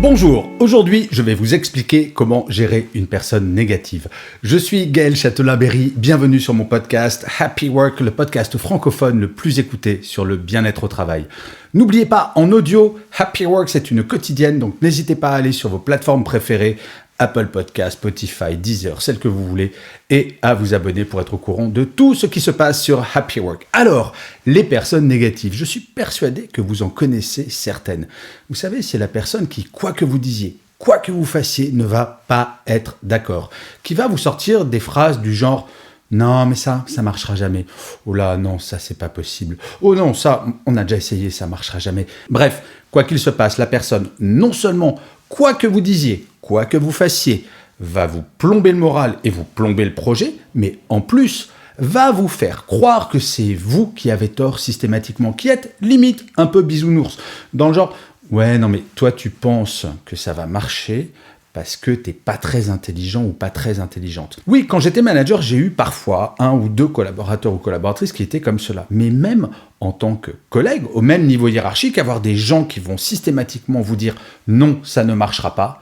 Bonjour, aujourd'hui je vais vous expliquer comment gérer une personne négative. Je suis Gaël Châtelain-Berry, bienvenue sur mon podcast Happy Work, le podcast francophone le plus écouté sur le bien-être au travail. N'oubliez pas, en audio, Happy Work c'est une quotidienne, donc n'hésitez pas à aller sur vos plateformes préférées, Apple Podcasts, Spotify, Deezer, celle que vous voulez, et à vous abonner pour être au courant de tout ce qui se passe sur Happy Work. Alors, les personnes négatives, je suis persuadé que vous en connaissez certaines. Vous savez, c'est la personne qui, quoi que vous disiez, quoi que vous fassiez, ne va pas être d'accord, qui va vous sortir des phrases du genre « Non, mais ça marchera jamais. Oh là, non, ça, c'est pas possible. Oh non, ça, on a déjà essayé, ça marchera jamais. » Bref, quoi qu'il se passe, la personne, non seulement, quoi que vous disiez, quoi que vous fassiez, va vous plomber le moral et vous plomber le projet, mais en plus, va vous faire croire que c'est vous qui avez tort systématiquement, qui êtes limite un peu bisounours. Dans le genre, ouais, non mais toi tu penses que ça va marcher parce que t'es pas très intelligent ou pas très intelligente. Oui, quand j'étais manager, j'ai eu parfois un ou deux collaborateurs ou collaboratrices qui étaient comme cela. Mais même en tant que collègue, au même niveau hiérarchique, avoir des gens qui vont systématiquement vous dire « non, ça ne marchera pas »,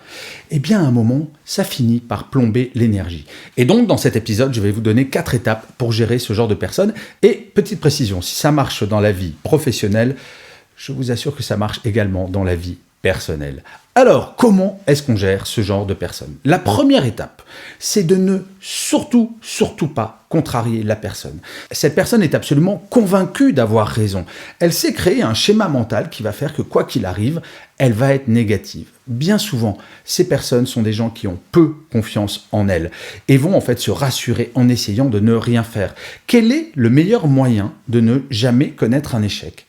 eh bien à un moment, ça finit par plomber l'énergie. Et donc, dans cet épisode, je vais vous donner 4 étapes pour gérer ce genre de personnes. Et petite précision, si ça marche dans la vie professionnelle, je vous assure que ça marche également dans la vie personnelle. Alors, comment est-ce qu'on gère ce genre de personnes ? La première étape, c'est de ne surtout pas contrarier la personne. Cette personne est absolument convaincue d'avoir raison. Elle s'est créé un schéma mental qui va faire que quoi qu'il arrive, elle va être négative. Bien souvent, ces personnes sont des gens qui ont peu confiance en elles et vont en fait se rassurer en essayant de ne rien faire. Quel est le meilleur moyen de ne jamais connaître un échec ?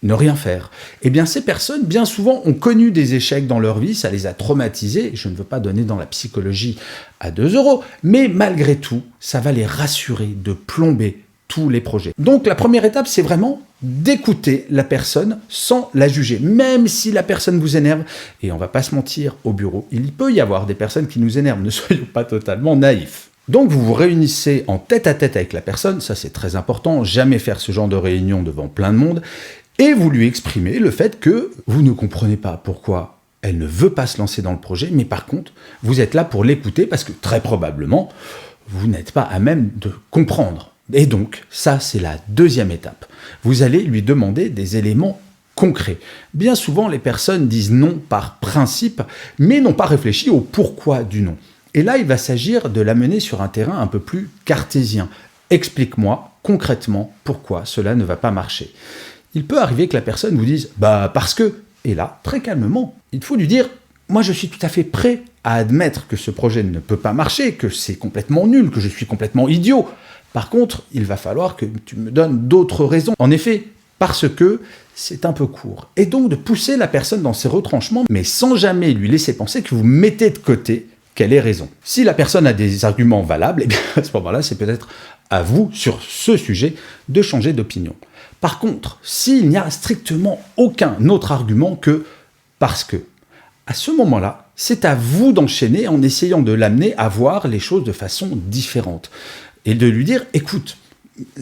Ne rien faire. Eh bien, ces personnes, bien souvent, ont connu des échecs dans leur vie, ça les a traumatisés. Je ne veux pas donner dans la psychologie à 2 €, mais malgré tout, ça va les rassurer de plomber tous les projets. Donc, la première étape, c'est vraiment d'écouter la personne sans la juger, même si la personne vous énerve. Et on va pas se mentir, au bureau, il peut y avoir des personnes qui nous énervent, ne soyons pas totalement naïfs. Donc vous vous réunissez en tête-à-tête avec la personne, ça c'est très important, jamais faire ce genre de réunion devant plein de monde, et vous lui exprimez le fait que vous ne comprenez pas pourquoi elle ne veut pas se lancer dans le projet, mais par contre, vous êtes là pour l'écouter parce que très probablement, vous n'êtes pas à même de comprendre. Et donc, ça c'est la deuxième étape. Vous allez lui demander des éléments concrets. Bien souvent, les personnes disent non par principe, mais n'ont pas réfléchi au pourquoi du non. Et là, il va s'agir de l'amener sur un terrain un peu plus cartésien. Explique-moi concrètement pourquoi cela ne va pas marcher. Il peut arriver que la personne vous dise « bah parce que », et là, très calmement, il faut lui dire « moi je suis tout à fait prêt à admettre que ce projet ne peut pas marcher, que c'est complètement nul, que je suis complètement idiot. Par contre, il va falloir que tu me donnes d'autres raisons. En effet, parce que c'est un peu court. » Et donc de pousser la personne dans ses retranchements, mais sans jamais lui laisser penser que vous mettez de côté qu'elle ait raison. Si la personne a des arguments valables, eh bien à ce moment-là, c'est peut-être à vous, sur ce sujet, de changer d'opinion. Par contre, s'il n'y a strictement aucun autre argument que « parce que », à ce moment-là, c'est à vous d'enchaîner en essayant de l'amener à voir les choses de façon différente. Et de lui dire « écoute,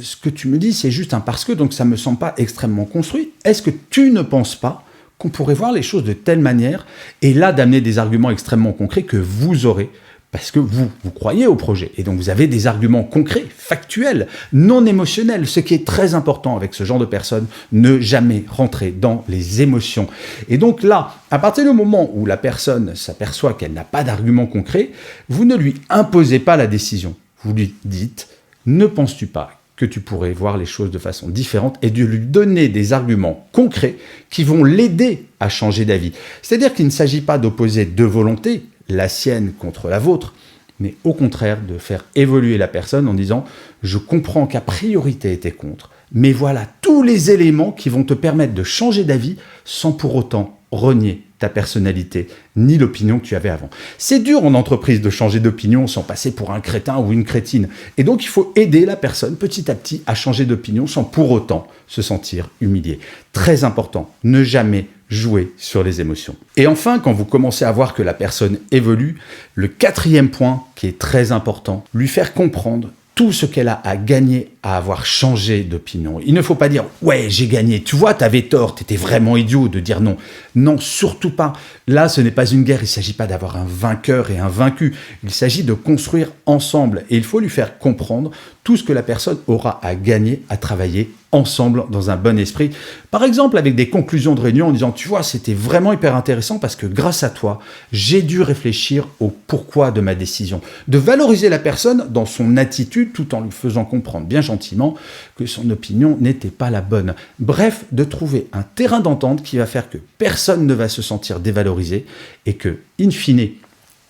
ce que tu me dis, c'est juste un parce que, donc ça ne me semble pas extrêmement construit. Est-ce que tu ne penses pas qu'on pourrait voir les choses de telle manière ?» Et là, d'amener des arguments extrêmement concrets que vous aurez, parce que vous croyez au projet. Et donc, vous avez des arguments concrets, factuels, non émotionnels. Ce qui est très important avec ce genre de personnes, ne jamais rentrer dans les émotions. Et donc là, à partir du moment où la personne s'aperçoit qu'elle n'a pas d'arguments concrets, vous ne lui imposez pas la décision. Vous lui dites « ne penses-tu pas que tu pourrais voir les choses de façon différente » et de lui donner des arguments concrets qui vont l'aider à changer d'avis. C'est-à-dire qu'il ne s'agit pas d'opposer deux volontés, la sienne contre la vôtre, mais au contraire de faire évoluer la personne en disant « je comprends qu'a priori tu étais contre, mais voilà tous les éléments qui vont te permettre de changer d'avis sans pour autant renier ta personnalité, ni l'opinion que tu avais avant. » C'est dur en entreprise de changer d'opinion sans passer pour un crétin ou une crétine. Et donc, il faut aider la personne petit à petit à changer d'opinion sans pour autant se sentir humilié. Très important, ne jamais jouer sur les émotions. Et enfin, quand vous commencez à voir que la personne évolue, le 4e point qui est très important, lui faire comprendre tout ce qu'elle a à gagner à avoir changé d'opinion. Il ne faut pas dire « ouais, j'ai gagné, tu vois, t'avais tort, t'étais vraiment idiot de dire non ». Non, surtout pas. Là, ce n'est pas une guerre, il ne s'agit pas d'avoir un vainqueur et un vaincu. Il s'agit de construire ensemble et il faut lui faire comprendre tout ce que la personne aura à gagner à travailler ensemble dans un bon esprit. Par exemple, avec des conclusions de réunion en disant « tu vois, c'était vraiment hyper intéressant parce que grâce à toi, j'ai dû réfléchir au pourquoi de ma décision ». De valoriser la personne dans son attitude tout en lui faisant comprendre bien gentiment que son opinion n'était pas la bonne. Bref, de trouver un terrain d'entente qui va faire que personne ne va se sentir dévalorisé et que, in fine,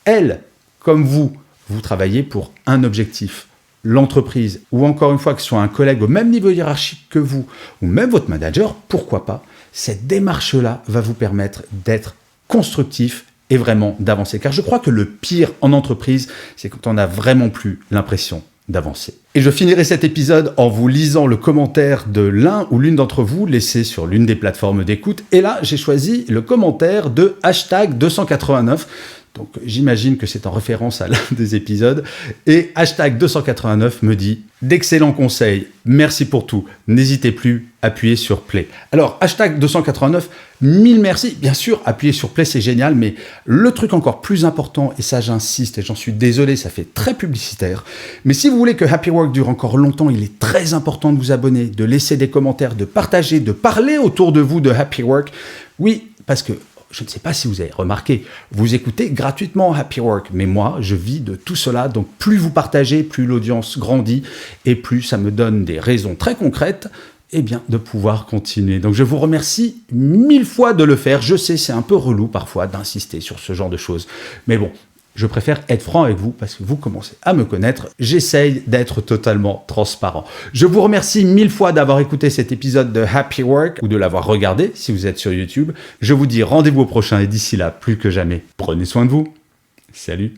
elle, comme vous travaillez pour un objectif. L'entreprise, ou encore une fois que ce soit un collègue au même niveau hiérarchique que vous, ou même votre manager, pourquoi pas, cette démarche-là va vous permettre d'être constructif et vraiment d'avancer. Car je crois que le pire en entreprise, c'est quand on n'a vraiment plus l'impression d'avancer. Et je finirai cet épisode en vous lisant le commentaire de l'un ou l'une d'entre vous laissé sur l'une des plateformes d'écoute. Et là, j'ai choisi le commentaire de #289. Donc j'imagine que c'est en référence à l'un des épisodes. Et #289 me dit « D'excellents conseils, merci pour tout. N'hésitez plus, appuyez sur play ». Alors #289, 1000 merci. Bien sûr, appuyer sur play, c'est génial, mais le truc encore plus important, et ça j'insiste, et j'en suis désolé, ça fait très publicitaire, mais si vous voulez que Happy Work dure encore longtemps, il est très important de vous abonner, de laisser des commentaires, de partager, de parler autour de vous de Happy Work. Oui, parce que je ne sais pas si vous avez remarqué, vous écoutez gratuitement Happy Work, mais moi, je vis de tout cela, donc plus vous partagez, plus l'audience grandit, et plus ça me donne des raisons très concrètes, eh bien, de pouvoir continuer. Donc, je vous remercie 1000 fois de le faire. Je sais, c'est un peu relou parfois d'insister sur ce genre de choses, mais bon, je préfère être franc avec vous parce que vous commencez à me connaître. J'essaye d'être totalement transparent. Je vous remercie 1000 fois d'avoir écouté cet épisode de Happy Work ou de l'avoir regardé si vous êtes sur YouTube. Je vous dis rendez-vous au prochain et d'ici là, plus que jamais, prenez soin de vous. Salut!